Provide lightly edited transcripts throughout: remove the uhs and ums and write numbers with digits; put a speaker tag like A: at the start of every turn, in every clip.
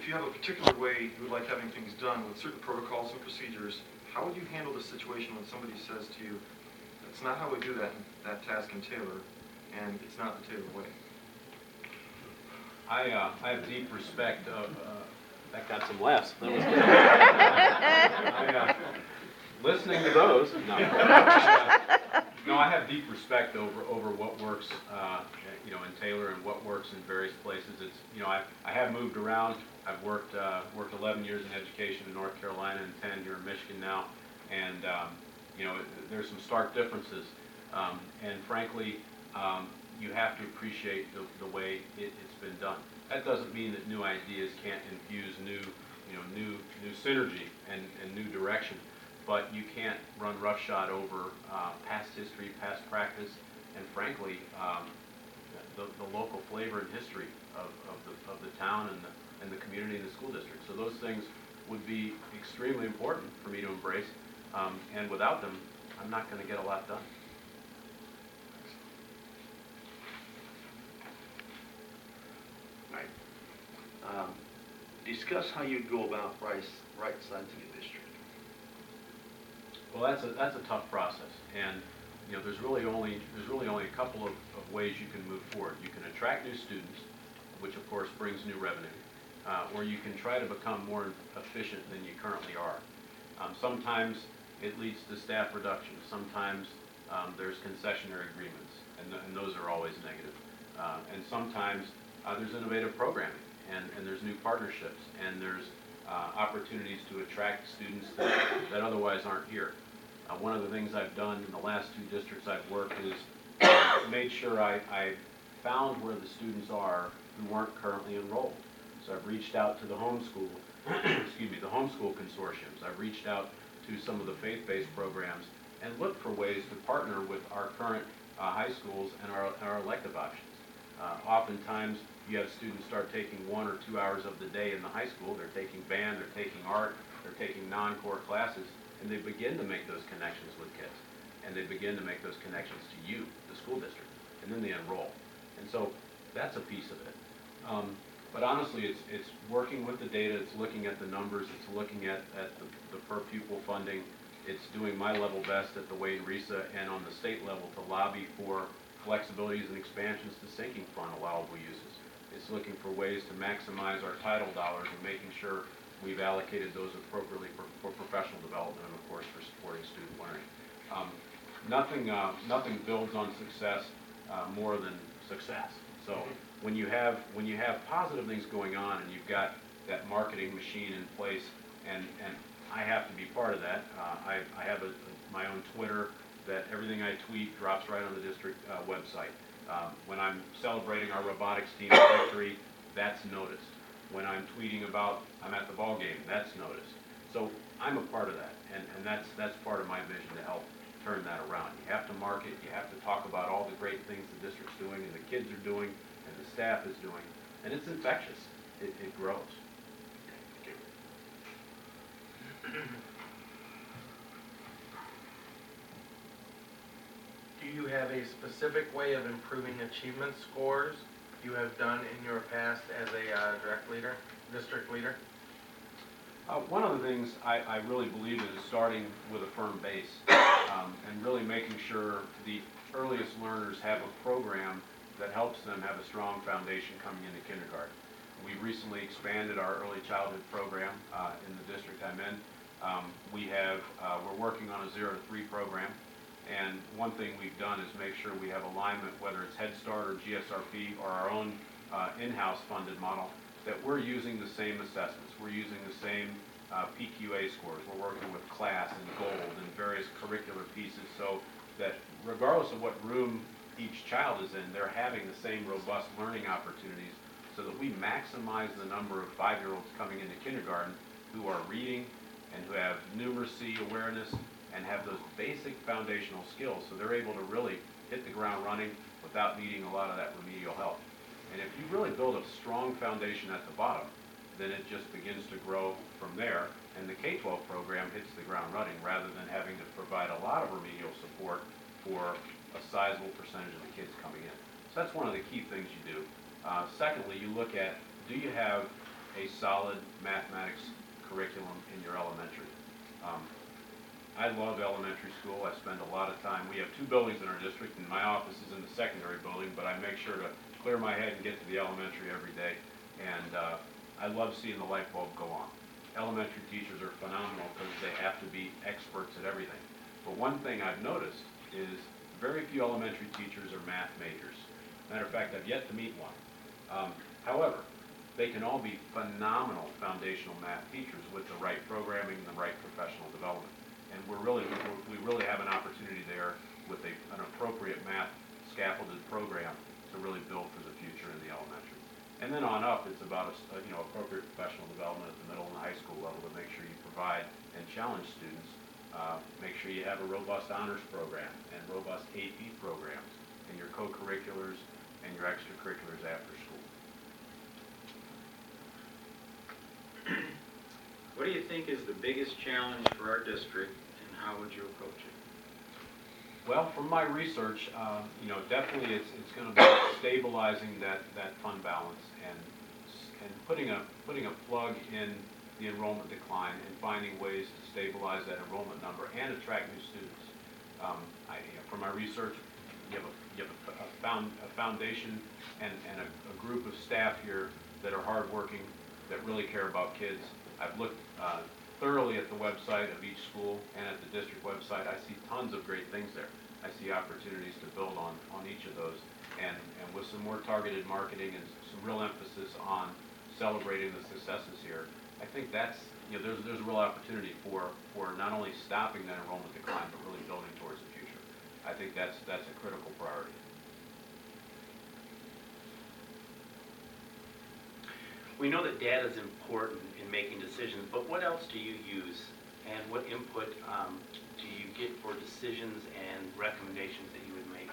A: if you have a particular way you would like having things done with certain protocols and procedures, how would you handle the situation when somebody says to you, that's not how we do that task in Taylor, and it's not the Taylor way?
B: I have deep respect of, that got some laughs. That was good. Listening to those, no. No, I have deep respect over what works, in Taylor and what works in various places. It's, I have moved around. I've worked 11 years in education in North Carolina and 10 here in Michigan now, and there's some stark differences. And frankly, you have to appreciate the way it's been done. That doesn't mean that new ideas can't infuse new synergy and new direction. But you can't run roughshod over past history, past practice, and frankly, the local flavor and history of the town and the community and the school district. So those things would be extremely important for me to embrace, and without them, I'm not going to get a lot done.
C: Right. Discuss how you go about right-sizing your district.
B: Well, that's a tough process, and there's really only a couple of ways you can move forward. You can attract new students, which of course brings new revenue, or you can try to become more efficient than you currently are. Sometimes it leads to staff reduction. Sometimes there's concessionary agreements, and those are always negative. And sometimes there's innovative programming, and there's new partnerships, and there's opportunities to attract students that otherwise aren't here. One of the things I've done in the last 2 districts I've worked is made sure I found where the students are who weren't currently enrolled. So I've reached out to the homeschool, the homeschool consortiums. I've reached out to some of the faith-based programs and looked for ways to partner with our current high schools and our elective options. Oftentimes, you have students start taking 1 or 2 hours of the day in the high school. They're taking band, they're taking art, they're taking non-core classes, and they begin to make those connections with kids. And they begin to make those connections to you, the school district, and then they enroll. And so that's a piece of it. But honestly, it's working with the data, it's looking at the numbers, it's looking at the per pupil funding. It's doing my level best at the Wade and RESA and on the state level to lobby for flexibilities and expansions to sinking fund allowable uses. It's looking for ways to maximize our title dollars and making sure we've allocated those appropriately for professional development and, of course, for supporting student learning. Nothing builds on success more than success. So when you have positive things going on and you've got that marketing machine in place, and I have to be part of that. I have my own Twitter that everything I tweet drops right on the district website. When I'm celebrating our robotics team victory, that's noticed. When I'm tweeting about I'm at the ball game, that's noticed. So I'm a part of that, and that's part of my vision to help turn that around. You have to market, you have to talk about all the great things the district's doing and the kids are doing and the staff is doing, and it's infectious. It grows.
D: Do you have a specific way of improving achievement scores you have done in your past as a district leader?
B: One of the things I really believe in is starting with a firm base and really making sure the earliest learners have a program that helps them have a strong foundation coming into kindergarten. We've recently expanded our early childhood program in the district I'm in. We're working on a 0 to 3 program. And one thing we've done is make sure we have alignment, whether it's Head Start or GSRP or our own in-house funded model, that we're using the same assessments. We're using the same PQA scores. We're working with class and gold and various curricular pieces so that regardless of what room each child is in, they're having the same robust learning opportunities so that we maximize the number of 5-year-olds coming into kindergarten who are reading and who have numeracy awareness and have those basic foundational skills so they're able to really hit the ground running without needing a lot of that remedial help. And if you really build a strong foundation at the bottom, then it just begins to grow from there, and the K-12 program hits the ground running rather than having to provide a lot of remedial support for a sizable percentage of the kids coming in. So that's one of the key things you do. Secondly, you look at, do you have a solid mathematics curriculum in your elementary. I love elementary school. I spend a lot of time. We have 2 buildings in our district, and my office is in the secondary building, but I make sure to clear my head and get to the elementary every day. And I love seeing the light bulb go on. Elementary teachers are phenomenal because they have to be experts at everything. But one thing I've noticed is very few elementary teachers are math majors. Matter of fact, I've yet to meet one. However, they can all be phenomenal foundational math teachers with the right programming and the right professional development. And we really have an opportunity there with an appropriate math scaffolded program to really build for the future in the elementary. And then on up, it's about appropriate professional development at the middle and the high school level to make sure you provide and challenge students. Make sure you have a robust honors program and robust AP programs in your co-curriculars and your extracurriculars after school.
E: What do you think is the biggest challenge for our district, and how would you approach it?
B: Well, from my research, definitely it's going to be stabilizing that fund balance and putting a plug in the enrollment decline and finding ways to stabilize that enrollment number and attract new students. From my research, you have a foundation and a group of staff here that are hardworking, that really care about kids. I've looked thoroughly at the website of each school and at the district website. I see tons of great things there. I see opportunities to build on each of those, and with some more targeted marketing and some real emphasis on celebrating the successes here, I think that's, there's a real opportunity for not only stopping that enrollment decline, but really building towards the future. I think that's a critical priority.
F: We know that data is important in making decisions, but what else do you use, and what input do you get for decisions and recommendations that you would make?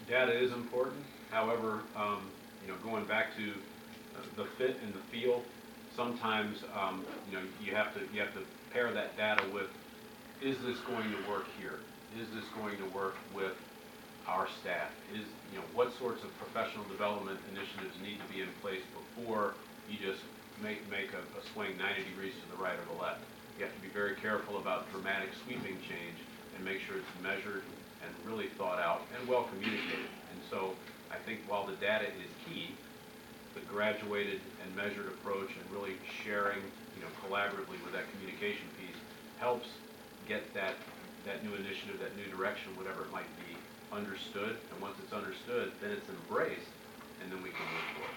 B: Data is important. However, going back to the fit and the feel, sometimes you have to pair that data with, is this going to work here? Is this going to work with our staff? What sorts of professional development initiatives need to be in place before you just make a swing 90 degrees to the right or the left? You have to be very careful about dramatic sweeping change and make sure it's measured and really thought out and well communicated. And so I think while the data is key, the graduated and measured approach and really sharing, collaboratively with that communication piece helps get that new initiative, that new direction, whatever it might be, understood. And once it's understood, then it's embraced, and then we can move forward.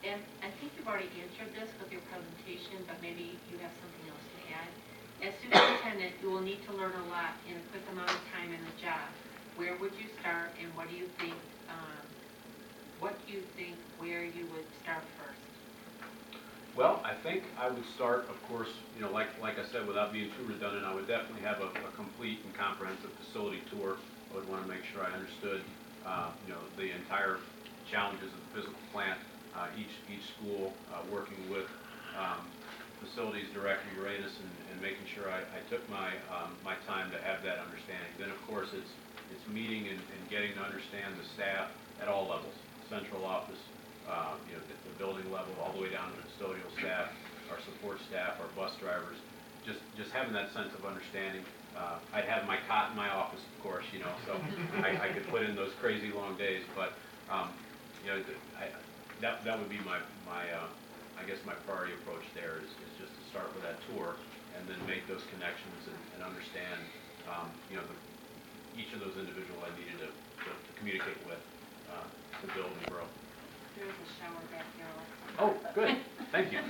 G: And I think you've already answered this with your presentation, but maybe you have something else to add. As superintendent, you will need to learn a lot in a quick amount of time in the job. Where would you start, and what do you think where you would start first?
B: Well, I think I would start, of course, like I said, without being too redundant, I would definitely have a complete and comprehensive facility tour. I would want to make sure I understood, the entire challenges of the physical plant, each school, working with facilities director Uranus and making sure I took my time to have that understanding. Then, of course, it's meeting and getting to understand the staff at all levels, central office, the building level, all the way down to the custodial staff, our support staff, our bus drivers, just having that sense of understanding. I'd have my cot in my office, of course, so I could put in those crazy long days, but that would be my I guess my priority approach there is just to start with that tour and then make those connections and understand each of those individuals I needed to communicate with to build and grow.
G: There's a shower back there also.
B: Oh, good. Thank you.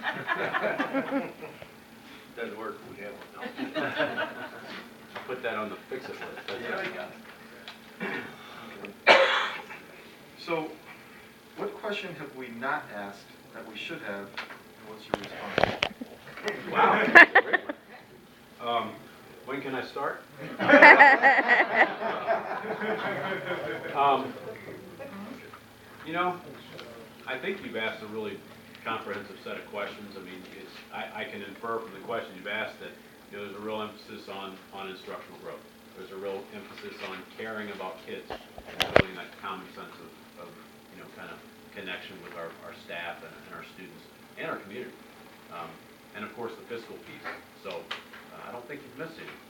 C: Doesn't work, we have one now.
B: Put that on the fix-it list.
C: There we go.
A: So, what question have we not asked that we should have, and what's your response?
B: Wow. That's a great one. When can I start? I think you've asked a really comprehensive set of questions. I mean, I can infer from the question you've asked that there's a real emphasis on instructional growth. There's a real emphasis on caring about kids and building that common sense of kind of connection with our staff and our students and our community. And of course, the fiscal piece. So I don't think you've missed anything.